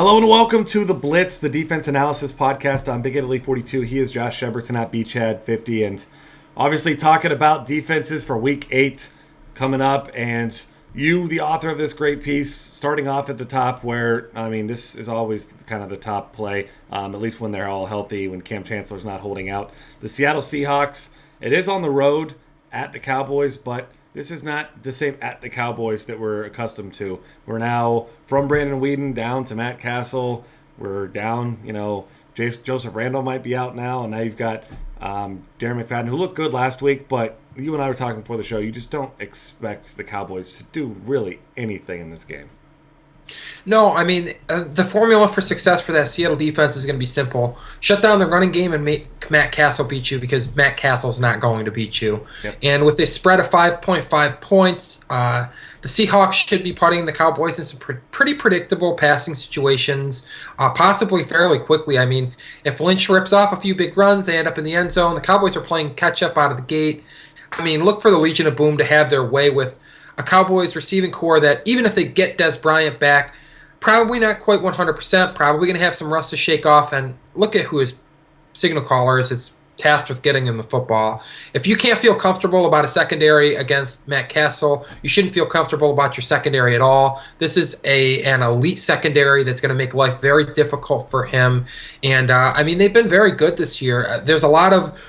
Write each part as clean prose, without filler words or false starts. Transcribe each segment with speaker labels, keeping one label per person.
Speaker 1: Hello and welcome to The Blitz, the defense analysis podcast on Big Italy 42. He is Josh Sheberton at BChad50, and obviously talking about defenses for Week 8 coming up, and you, the author of this great piece, starting off at the top where, this is always kind of the top play, at least when they're all healthy, when Cam Chancellor's not holding out. The Seattle Seahawks, it is on the road at the Cowboys, but this is not the same at the Cowboys that we're accustomed to. We're now from Brandon Weeden down to Matt Castle. We're down, Joseph Randle might be out now, and now you've got Darren McFadden, who looked good last week, but you and I were talking before the show. You just don't expect the Cowboys to do really anything in this game.
Speaker 2: No, the formula for success for that Seattle defense is going to be simple. Shut down the running game and make Matt Castle beat you, because Matt Castle's not going to beat you. Yep. And with a spread of 5.5 points, the Seahawks should be putting the Cowboys in some pretty predictable passing situations, possibly fairly quickly. If Lynch rips off a few big runs, they end up in the end zone. The Cowboys are playing catch-up out of the gate. Look for the Legion of Boom to have their way with a Cowboys receiving core that, even if they get Des Bryant back, probably not quite 100%, probably going to have some rust to shake off. And look at who his signal caller is tasked with getting him the football. If you can't feel comfortable about a secondary against Matt Castle, you shouldn't feel comfortable about your secondary at all. This is an elite secondary that's going to make life very difficult for him. And, they've been very good this year. There's a lot of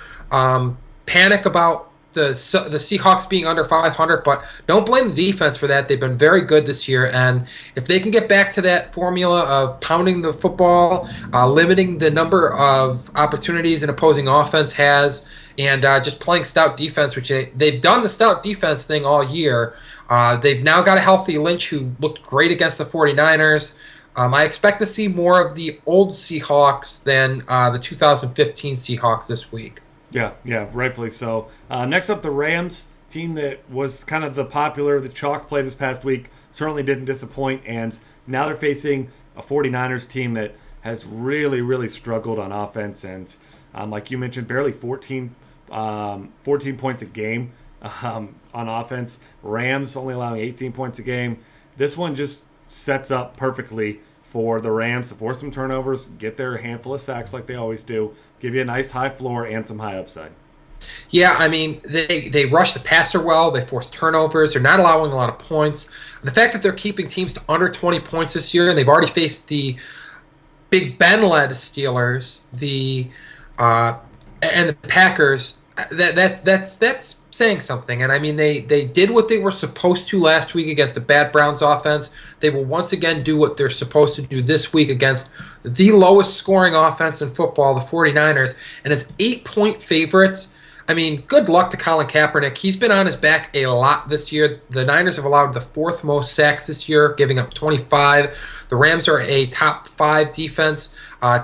Speaker 2: panic about the Seahawks being under 500, but don't blame the defense for that. They've been very good this year, and if they can get back to that formula of pounding the football, limiting the number of opportunities an opposing offense has, and just playing stout defense, which they've done the stout defense thing all year. They've now got a healthy Lynch who looked great against the 49ers. I expect to see more of the old Seahawks than the 2015 Seahawks this week.
Speaker 1: Yeah, rightfully so. Next up, the Rams, team that was kind of the chalk play this past week, certainly didn't disappoint, and now they're facing a 49ers team that has really, really struggled on offense, and like you mentioned, barely 14 points a game on offense. Rams only allowing 18 points a game. This one just sets up perfectly for the Rams to force some turnovers, get their handful of sacks like they always do, give you a nice high floor and some high upside.
Speaker 2: Yeah, they rush the passer well, they force turnovers, they're not allowing a lot of points. The fact that they're keeping teams to under 20 points this year, and they've already faced the Big Ben-led Steelers, and the Packers, that's saying something. And they did what they were supposed to last week against the bad Browns offense. They will once again do what they're supposed to do this week against the lowest scoring offense in football, the 49ers. And as 8-point favorites, good luck to Colin Kaepernick. He's been on his back a lot this year. The Niners have allowed the 4th most sacks this year, giving up 25. The Rams are a top 5 defense,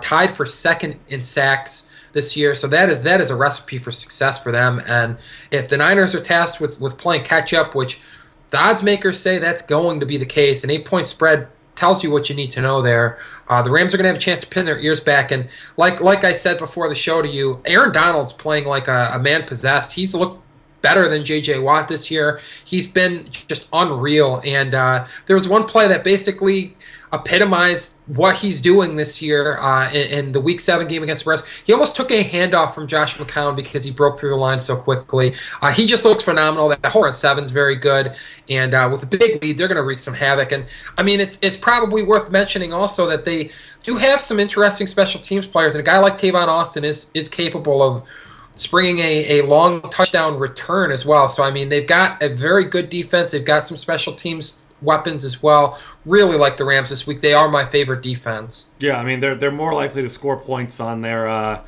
Speaker 2: tied for 2nd in sacks this year, so that is a recipe for success for them. And if the Niners are tasked with playing catch-up, which the odds makers say that's going to be the case, an 8-point spread tells you what you need to know there. The Rams are going to have a chance to pin their ears back, and like I said before the show to you, Aaron Donald's playing like a man possessed. He's looked better than J.J. Watt this year. He's been just unreal, and there was one play that basically epitomized what he's doing this year in the Week 7 game against the Bears. He almost took a handoff from Josh McCown because he broke through the line so quickly. He just looks phenomenal. That whole run 7 is very good, and with a big lead, they're going to wreak some havoc. And it's probably worth mentioning also that they do have some interesting special teams players, and a guy like Tavon Austin is capable of springing a long touchdown return as well. So they've got a very good defense. They've got some special teams weapons as well. Really like the Rams this week. They are my favorite defense.
Speaker 1: Yeah, they're more likely to score points on their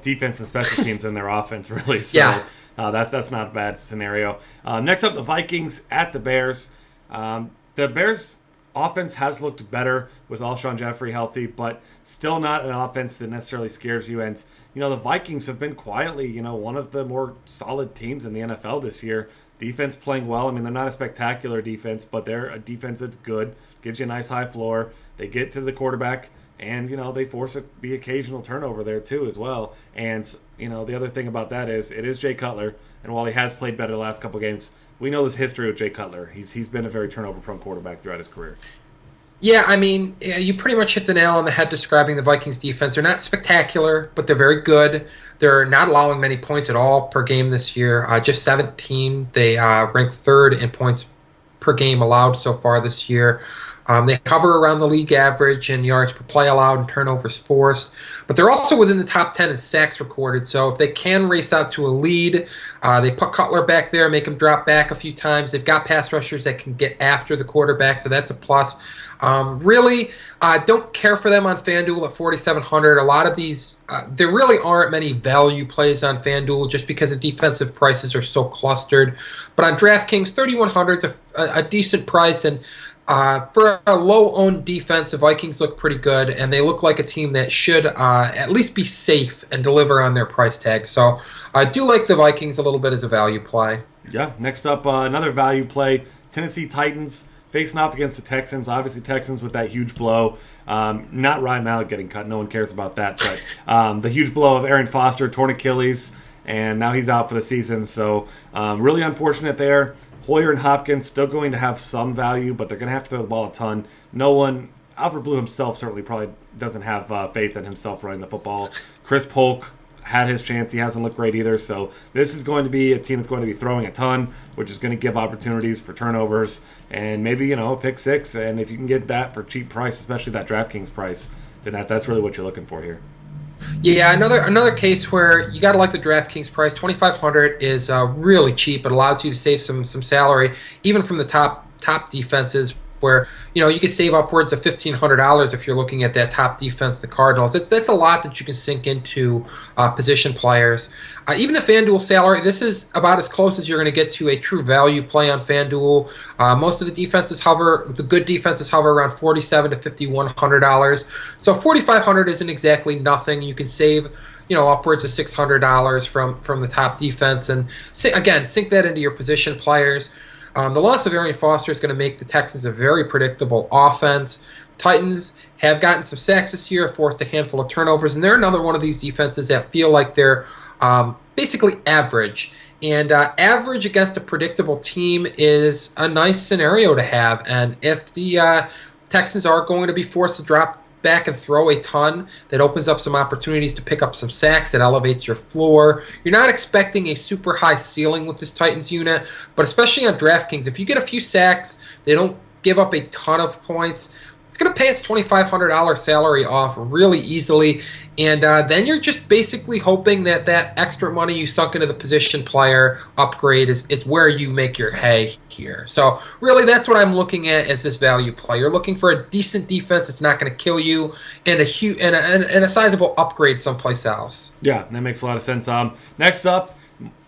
Speaker 1: defense and special teams than their offense, really. So
Speaker 2: yeah.
Speaker 1: That's not a bad scenario. Next up, the Vikings at the Bears. The Bears' offense has looked better with Alshon Jeffrey healthy, but still not an offense that necessarily scares you. And the Vikings have been quietly one of the more solid teams in the NFL this year. Defense playing well. They're not a spectacular defense, but they're a defense that's good. Gives you a nice high floor. They get to the quarterback, and, they force the occasional turnover there, too, as well. And, the other thing about that is it is Jay Cutler, and while he has played better the last couple games, we know this history with Jay Cutler. He's been a very turnover-prone quarterback throughout his career.
Speaker 2: Yeah, I mean, yeah, you pretty much hit the nail on the head describing the Vikings defense. They're not spectacular, but they're very good. They're not allowing many points at all per game this year. Just 17. They rank third in points per game allowed so far this year. They hover around the league average in yards per play allowed and turnovers forced, but they're also within the top 10 in sacks recorded. So if they can race out to a lead, they put Cutler back there, make him drop back a few times. They've got pass rushers that can get after the quarterback, so that's a plus. Really, don't care for them on FanDuel at 4,700. A lot of these, there really aren't many value plays on FanDuel just because the defensive prices are so clustered. But on DraftKings, 3,100 is a decent price, and for a low-owned defense, the Vikings look pretty good, and they look like a team that should at least be safe and deliver on their price tag. So I do like the Vikings a little bit as a value play.
Speaker 1: Yeah, next up, another value play, Tennessee Titans facing off against the Texans. Obviously, Texans with that huge blow. Not Ryan Mallett getting cut. No one cares about that. But the huge blow of Aaron Foster, torn Achilles, and now he's out for the season. So really unfortunate there. Hoyer and Hopkins still going to have some value, but they're going to have to throw the ball a ton. No one, Alfred Blue himself certainly probably doesn't have faith in himself running the football. Chris Polk had his chance. He hasn't looked great either. So this is going to be a team that's going to be throwing a ton, which is going to give opportunities for turnovers and maybe, a pick six. And if you can get that for cheap price, especially that DraftKings price, then that's really what you're looking for here.
Speaker 2: Yeah, another case where you got to like the DraftKings price. 2,500 is really cheap. It allows you to save some salary, even from the top defenses, where you can save upwards of $1,500 if you're looking at that top defense, the Cardinals. That's a lot that you can sink into position players. Even the FanDuel salary, this is about as close as you're going to get to a true value play on FanDuel. Most of the good defenses hover around $4,700 to $5,100. So $4,500 isn't exactly nothing. You can save upwards of $600 from the top defense, and again, sink that into your position players. The loss of Arian Foster is going to make the Texans a very predictable offense. Titans have gotten some sacks this year, forced a handful of turnovers, and they're another one of these defenses that feel like they're basically average. And average against a predictable team is a nice scenario to have. And if the Texans are going to be forced to drop back and throw a ton, that opens up some opportunities to pick up some sacks. It elevates your floor. You're not expecting a super high ceiling with this Titans unit, but especially on DraftKings, if you get a few sacks, they don't give up a ton of points, it's going to pay its $2,500 salary off really easily, and then you're just basically hoping that extra money you sunk into the position player upgrade is where you make your hay here. So really, that's what I'm looking at as this value play. You're looking for a decent defense that's not going to kill you, and a sizable upgrade someplace else.
Speaker 1: Yeah, that makes a lot of sense. Next up,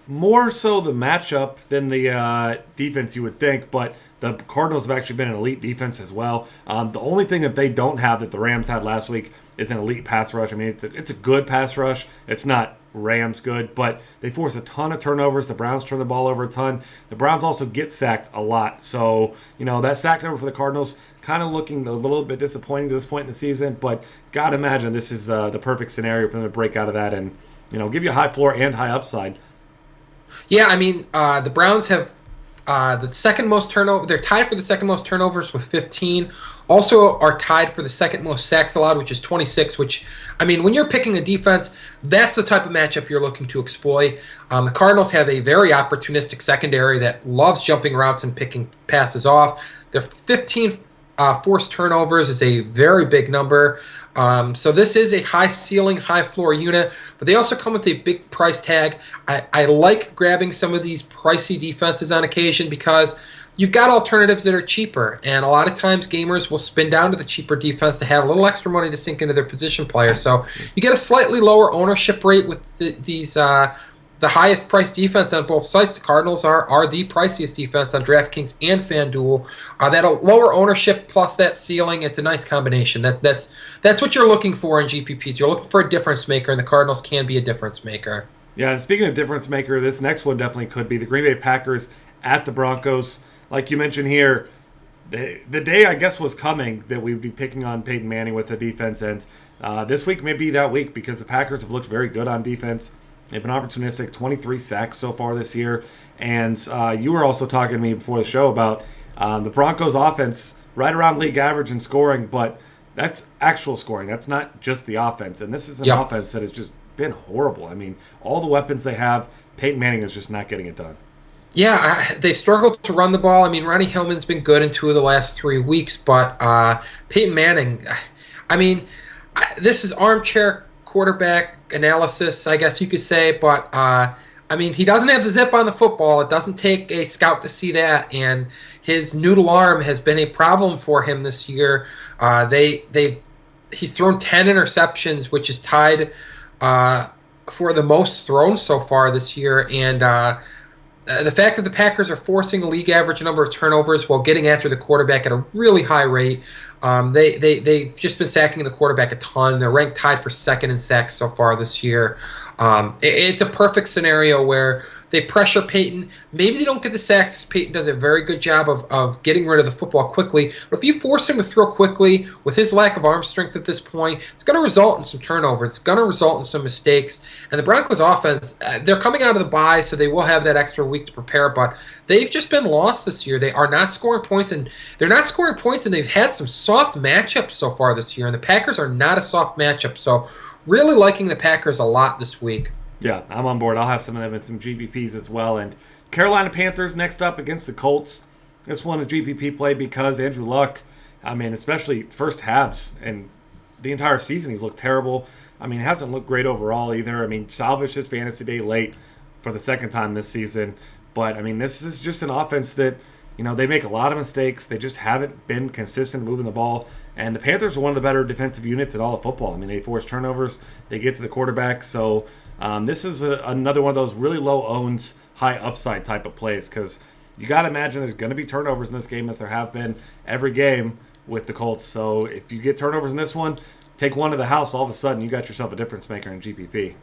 Speaker 1: more so the matchup than the defense you would think, but the Cardinals have actually been an elite defense as well. The only thing that they don't have that the Rams had last week is an elite pass rush. I mean, it's a good pass rush. It's not Rams good, but they force a ton of turnovers. The Browns turn the ball over a ton. The Browns also get sacked a lot. So, that sack number for the Cardinals kind of looking a little bit disappointing to this point in the season, but got to imagine this is the perfect scenario for them to break out of that and, give you a high floor and high upside.
Speaker 2: Yeah, I mean, the Browns have the second most turnover. They're tied for the second most turnovers with 15. Also are tied for the second most sacks allowed, which is 26, which, I mean, when you're picking a defense, that's the type of matchup you're looking to exploit. The Cardinals have a very opportunistic secondary that loves jumping routes and picking passes off. Their 15 forced turnovers is a very big number. So this is a high ceiling, high floor unit, but they also come with a big price tag. I like grabbing some of these pricey defenses on occasion because you've got alternatives that are cheaper, and a lot of times gamers will spin down to the cheaper defense to have a little extra money to sink into their position player. So you get a slightly lower ownership rate with these the highest priced defense on both sites. The Cardinals are the priciest defense on DraftKings and FanDuel. That lower ownership plus that ceiling, it's a nice combination. That's what you're looking for in GPPs. You're looking for a difference maker, and the Cardinals can be a difference maker.
Speaker 1: Yeah, and speaking of difference maker, this next one definitely could be the Green Bay Packers at the Broncos. Like you mentioned here, the day I guess was coming that we would be picking on Peyton Manning with the defense, and this week may be that week because the Packers have looked very good on defense. They've been opportunistic, 23 sacks so far this year. And you were also talking to me before the show about The Broncos offense right around league average in scoring, but that's actual scoring. That's not just the offense. And this is an offense that has just been horrible. I mean, all the weapons they have, Peyton Manning is just not getting it done.
Speaker 2: Yeah, they've struggled to run the ball. I mean, Ronnie Hillman's been good in 2 of the last 3 weeks, but Peyton Manning, I mean, this is armchair quarterback analysis, I guess you could say, but I mean, he doesn't have the zip on the football. It doesn't take a scout to see that, and his noodle arm has been a problem for him this year. He's thrown 10 interceptions, which is tied for the most thrown so far this year, and the fact that the Packers are forcing a league average number of turnovers while getting after the quarterback at a really high rate. They've just been sacking the quarterback a ton. They're ranked tied for second in sacks so far this year. It's a perfect scenario where they pressure Peyton. Maybe they don't get the sacks because Peyton does a very good job of getting rid of the football quickly. But if you force him to throw quickly, with his lack of arm strength at this point, it's going to result in some turnovers. It's going to result in some mistakes. And the Broncos offense, they're coming out of the bye, so they will have that extra week to prepare. But they've just been lost this year. They are not scoring points, and they've had some soft matchups so far this year. And the Packers are not a soft matchup. So really liking the Packers a lot this week.
Speaker 1: Yeah, I'm on board. I'll have some of them in some GPPs as well. And Carolina Panthers next up against the Colts. This one a GPP play because Andrew Luck, I mean, especially first halves and the entire season, he's looked terrible. I mean, hasn't looked great overall either. I mean, salvaged his fantasy day late for the second time this season. But, I mean, this is just an offense that, you know, they make a lot of mistakes. They just haven't been consistent moving the ball. And the Panthers are one of the better defensive units in all of football. I mean, they force turnovers. They get to the quarterback. So this is another one of those really low owns, high upside type of plays because you got to imagine there's going to be turnovers in this game as there have been every game with the Colts. So if you get turnovers in this one, take one to the house, all of a sudden you got yourself a difference maker in GPP.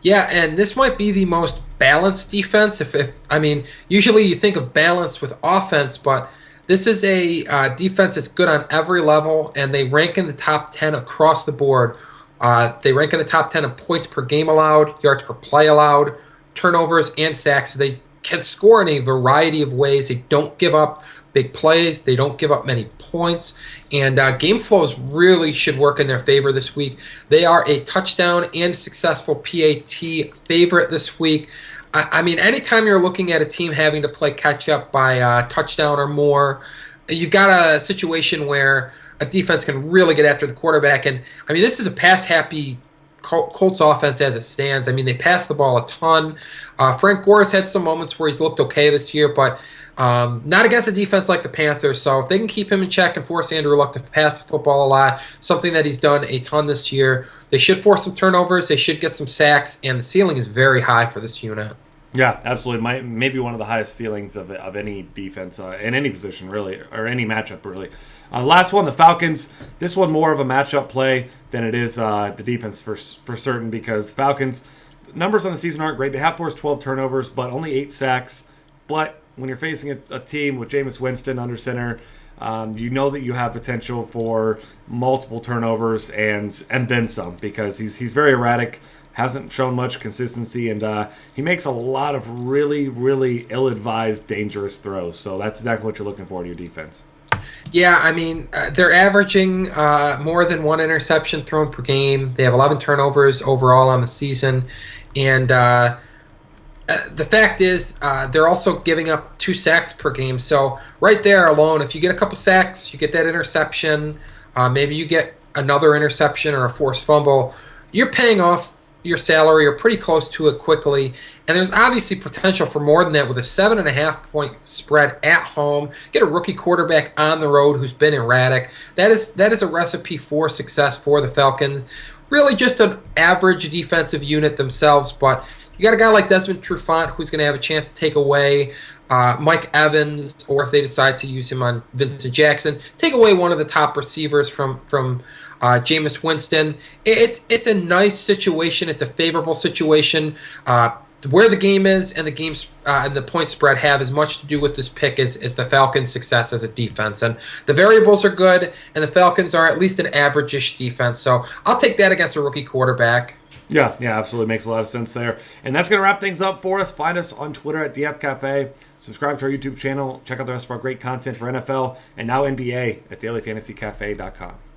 Speaker 2: Yeah, and this might be the most balanced defense. If I mean, usually you think of balance with offense, but this is a defense that's good on every level, and they rank in the top 10 across the board. They rank in the top 10 in points per game allowed, yards per play allowed, turnovers, and sacks. So they can score in a variety of ways. They don't give up big plays. They don't give up many points. And game flows really should work in their favor this week. They are a touchdown and successful PAT favorite this week. I mean, anytime you're looking at a team having to play catch-up by a touchdown or more, you've got a situation where a defense can really get after the quarterback. And, I mean, this is a pass-happy Colts offense as it stands. I mean, they pass the ball a ton. Frank Gore's had some moments where he's looked okay this year, but not against a defense like the Panthers. So if they can keep him in check and force Andrew Luck to pass the football a lot, something that he's done a ton this year, they should force some turnovers. They should get some sacks, and the ceiling is very high for this unit.
Speaker 1: Yeah, absolutely. Maybe one of the highest ceilings of any defense in any position, really, or any matchup, really. Last one, the Falcons. This one more of a matchup play than it is the defense for certain because the Falcons, numbers on the season aren't great. They have forced 12 turnovers, but only 8 sacks. But when you're facing a team with Jameis Winston under center, you know that you have potential for multiple turnovers and then some because he's very erratic. Hasn't shown much consistency, and he makes a lot of really, really ill-advised, dangerous throws. So that's exactly what you're looking for in your defense.
Speaker 2: Yeah, I mean, they're averaging more than 1 interception thrown per game. They have 11 turnovers overall on the season. And the fact is, they're also giving up 2 sacks per game. So right there alone, if you get a couple sacks, you get that interception, maybe you get another interception or a forced fumble, you're paying off your salary or pretty close to it quickly. And there's obviously potential for more than that with a 7.5-point spread at home. Get a rookie quarterback on the road who's been erratic. That is a recipe for success for the Falcons. Really just an average defensive unit themselves, but you got a guy like Desmond Trufant who's going to have a chance to take away Mike Evans, or if they decide to use him on Vincent Jackson, take away one of the top receivers from Jameis Winston. It's a nice situation. It's a favorable situation. Where the game is and the game's and the point spread have as much to do with this pick as the Falcons' success as a defense. And the variables are good, and the Falcons are at least an average-ish defense. So I'll take that against a rookie quarterback.
Speaker 1: Yeah, absolutely. Makes a lot of sense there. And that's going to wrap things up for us. Find us on Twitter at DF Cafe. Subscribe to our YouTube channel. Check out the rest of our great content for NFL and now NBA at dailyfantasycafe.com.